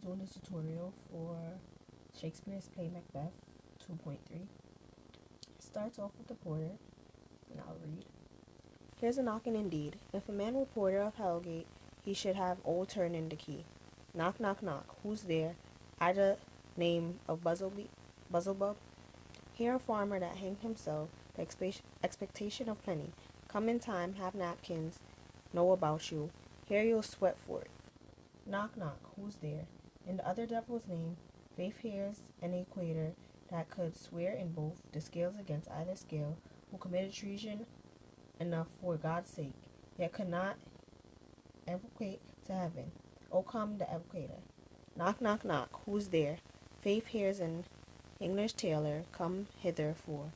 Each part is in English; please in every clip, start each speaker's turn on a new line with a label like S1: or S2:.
S1: doing this tutorial for Shakespeare's play Macbeth 2.3. It starts off with the porter, and I'll read. Here's a knocking indeed. If a man were porter of Hellgate, he should have old turn in the key. Knock, knock, knock. Who's there? I'd name of Buzzlebub. Here a farmer that hanged himself, the expectation of plenty. Come in time, have napkins, know about you. Here you'll sweat for it. Knock, knock. Who's there? In the other devil's name, Faith hears an equator that could swear in both the scales against either scale, who committed treason enough for God's sake, yet could not evoquate to heaven. O come the evocator. Knock, knock, knock. Who's there? Faith hears an English tailor come hither for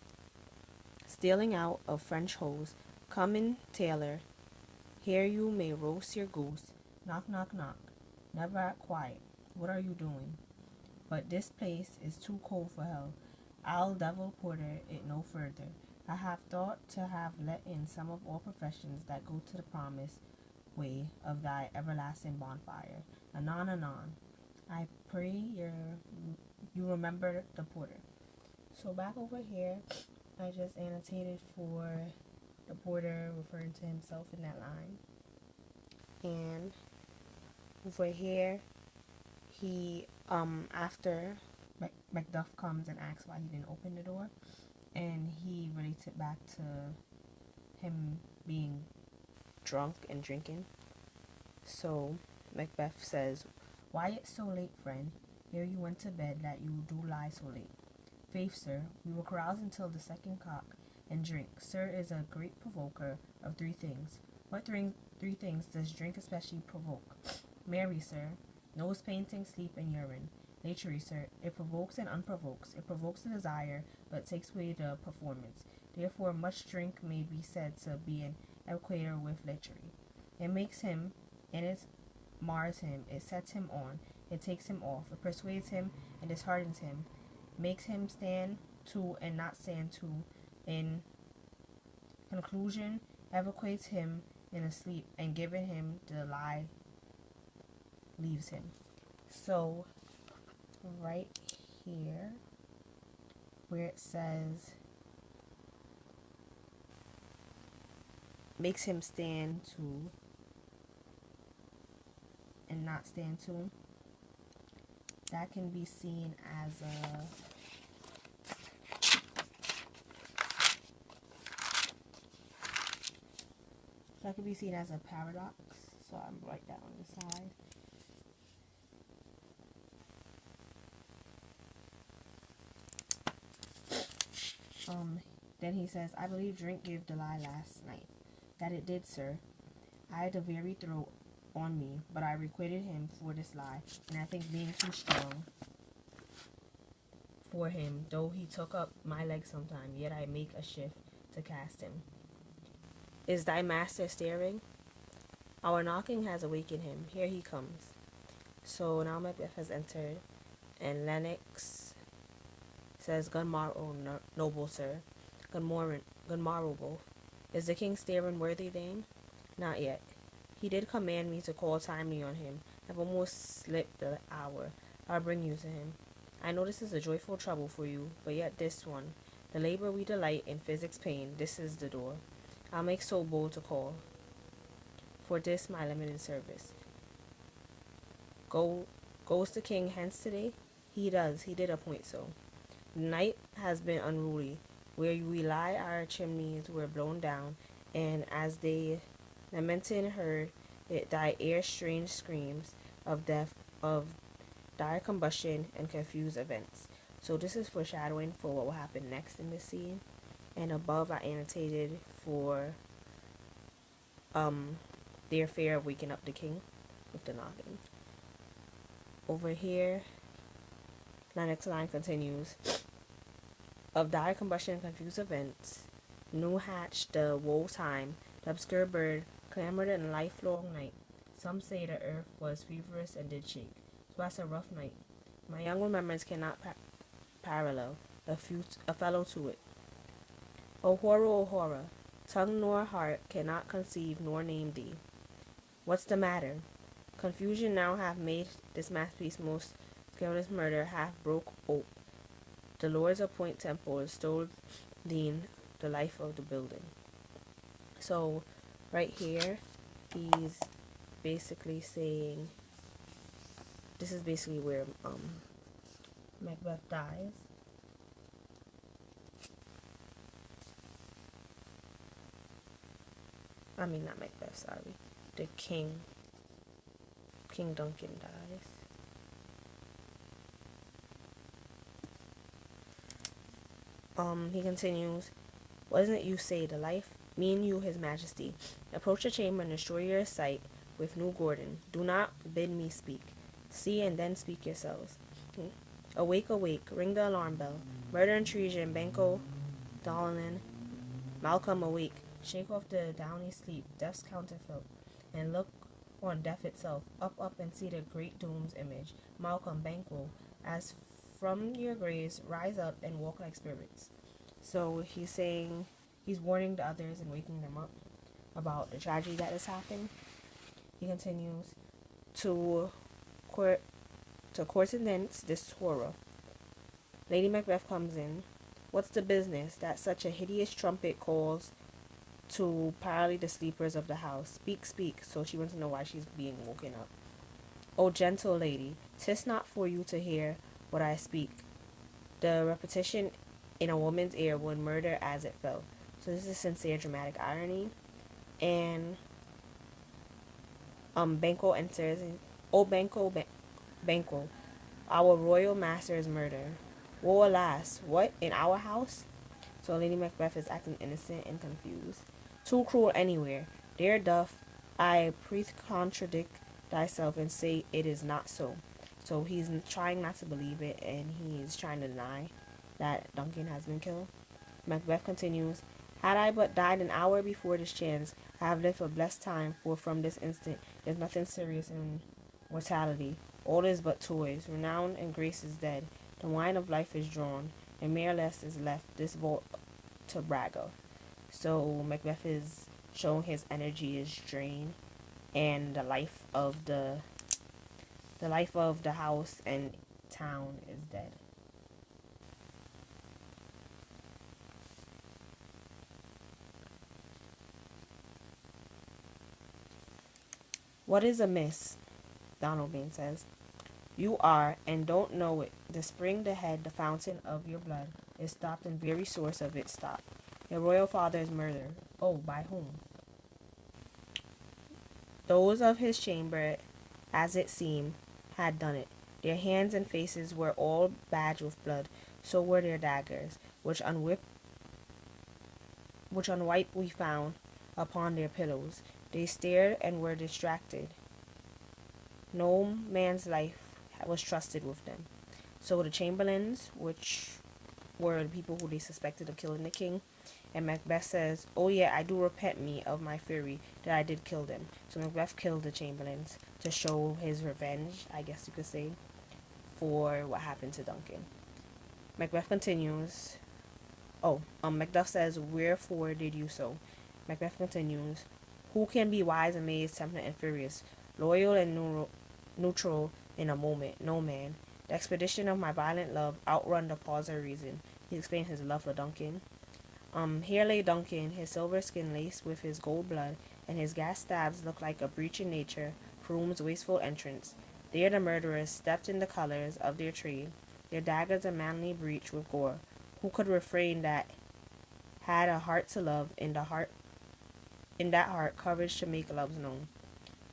S1: stealing out of French hose. Come in, tailor. Here you may roast your goose. Knock, knock, knock. Never quiet. What are you doing? But this place is too cold for hell. I'll devil porter it no further. I have thought to have let in some of all professions that go to the promised way of thy everlasting bonfire. Anon, anon. I pray you remember the porter. So back over here, I just annotated for the porter referring to himself in that line. And over here, he, after Macduff comes and asks why he didn't open the door, and he relates it back to him being drunk and drinking. So Macbeth says, why it's so late, friend? Here you went to bed that you do lie so late. Faith, sir, we will carouse until the second cock, and drink. Sir is a great provoker of three things. What three things does drink especially provoke? Marry, sir, nose painting, sleep, and urine. Lechery, sir, it provokes and unprovokes. It provokes the desire, but takes away the performance. Therefore, much drink may be said to be an equator with lechery. It makes him, and it mars him. It sets him on. It takes him off. It persuades him and disheartens him. Makes him stand to and not stand to. In conclusion, evocates him in a sleep, and giving him the lie leaves him. So right here where it says makes him stand to and not stand to, that can be seen as a paradox. So I'm write that on the side. Then he says, I believe drink gave the lie last night. That it did, sir. I had the very throat on me, but I requited him for this lie, and I think being too strong for him, though he took up my leg sometime, yet I make a shift to cast him. Is thy master staring? Our knocking has awakened him. Here he comes. So now Macbeth has entered, and Lennox says, Good morrow, noble sir. Good morrow, both. Is the king staring, worthy dame? Not yet. He did command me to call timely on him. I've almost slipped the hour. I'll bring you to him. I know this is a joyful trouble for you, but yet this one, the labor we delight in physics pain, this is the door. I'll make so bold to call. For this my limited service. Goes the king hence today? He does. He did appoint so. The night has been unruly. Where we lie, our chimneys were blown down, and as they lamented heard it die air strange screams of death, of dire combustion and confused events. So this is foreshadowing for what will happen next in this scene. And above I annotated for their fear of waking up the king with the knocking. Over here, the next line continues. Of dire combustion and confused events, new hatched the woe time, the obscure bird clamored in lifelong night. Some say the earth was feverish and did shake. So that's a rough night. My young remembrance cannot parallel a fellow to it. O horror, tongue nor heart cannot conceive nor name thee. What's the matter? Confusion now have made this masterpiece most scandalous murder half broke ope. The lords of Point Temple stole the life of the building. So right here he's basically saying this is basically where Macbeth dies. I mean not Macbeth, sorry. The king. King Duncan dies. He continues, wasn't you say the life? Me and you, his majesty. Approach the chamber and destroy your sight with New Gordon. Do not bid me speak. See and then speak yourselves. Awake, awake, ring the alarm bell. Murder and treason, Banco, Dolan, Malcolm, awake. Shake off the downy sleep, death's counterfeit, and look on death itself. Up, up, and see the great doom's image. Malcolm, Banquo, as from your graves, rise up and walk like spirits. So he's saying, he's warning the others and waking them up about the tragedy that has happened. He continues, to court coincidence this horror. Lady Macbeth comes in. What's the business that such a hideous trumpet calls to parley the sleepers of the house? Speak, speak. So she wants to know why she's being woken up. O gentle lady, 'tis not for you to hear what I speak. The repetition in a woman's ear would murder as it fell. So this is sincere dramatic irony. And Banquo enters. O Banquo, Banquo, our royal master is murdered. Woe alas, what, in our house? So Lady Macbeth is acting innocent and confused. Too cruel anywhere. Dare doth I contradict thyself and say it is not so. So he's trying not to believe it, and he's trying to deny that Duncan has been killed. Macbeth continues, had I but died an hour before this chance, I have lived a blessed time, for from this instant there's nothing serious in mortality. All is but toys. Renown and grace is dead. The wine of life is drawn, and mere less is left this vault to brag of. So Macbeth is showing his energy is drained, and the life of the house and town is dead. What is amiss? Donald Bain says. You are, and don't know it. The spring, the head, the fountain of your blood is stopped, and very source of it stopped. Your royal father is murdered. Oh, by whom? Those of his chamber, as it seemed, had done it. Their hands and faces were all badged with blood, so were their daggers, which unwiped we found upon their pillows. They stared and were distracted. No man's life was trusted with them. So the chamberlains, which were the people who they suspected of killing the king, and Macbeth says, oh yeah, I do repent me of my fury that I did kill them. So Macbeth killed the chamberlains to show his revenge, I guess you could say, for what happened to Duncan. Macbeth continues, Macduff says, wherefore did you so? Macbeth continues, who can be wise, amazed, temperate, and furious, loyal and neutral in a moment? No man. The expedition of my violent love outrun the cause of reason. He explained his love for Duncan. Here lay Duncan, his silver skin laced with his gold blood, and his gas stabs looked like a breach in nature, Froom's wasteful entrance. There the murderers stepped in the colors of their trade, their daggers a manly breach with gore. Who could refrain that had a heart to love, in that heart courage to make loves known?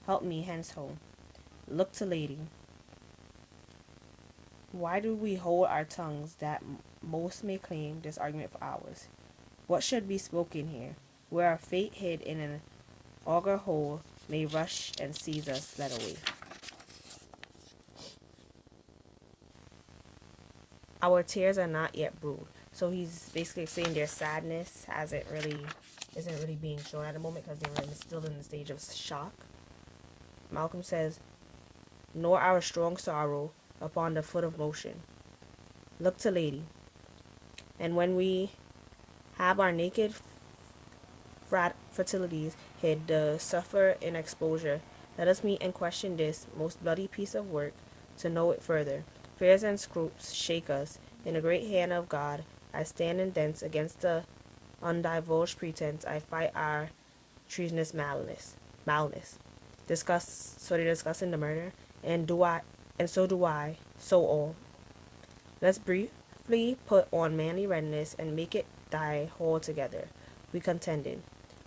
S1: Help me hence home. Look to lady. Why do we hold our tongues that most may claim this argument for ours? What should be spoken here? Where our fate hid in an auger hole may rush and seize us led away. Our tears are not yet brewed. So he's basically saying their sadness isn't really being shown at the moment because they were still in the stage of shock. Malcolm says, nor our strong sorrow upon the foot of motion. Look to lady. And when we have our naked fertilities hid, the suffer in exposure Let us meet and question this most bloody piece of work, to know it further. Fears and scrupes shake us. In the great hand of God, I stand in thence against the undivulged pretense. I fight our treasonous malice. So they're discussing the murder, and so do I, so all. Let's briefly put on manly readiness and make it die whole together. We contended.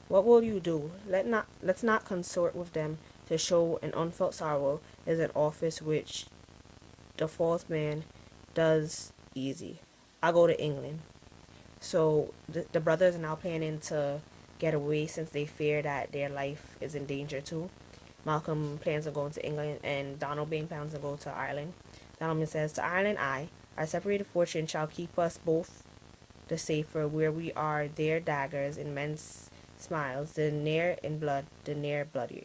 S1: What will you do? Let's not consort with them to show an unfelt sorrow is an office which the false man does easy. I'll go to England. So the brothers are now planning to get away since they fear that their life is in danger too. Malcolm plans on going to England and Donald Bain plans to go to Ireland. Donald says, to Ireland our separated fortune shall keep us both the safer. Where we are, there daggers in men's smiles, the near in blood, the nearer bloody.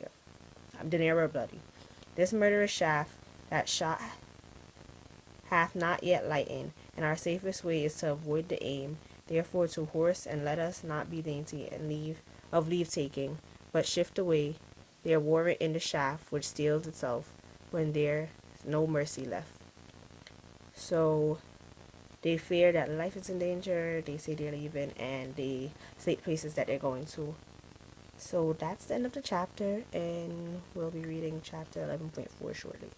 S1: This murderous shaft that shot hath not yet lightened, and our safest way is to avoid the aim. Therefore to horse, and let us not be dainty and leave taking, but shift away their warrant in the shaft which steals itself when there's no mercy left. So they fear that life is in danger, they say they're leaving, and they state places that they're going to. So that's the end of the chapter, and we'll be reading chapter 11.4 shortly.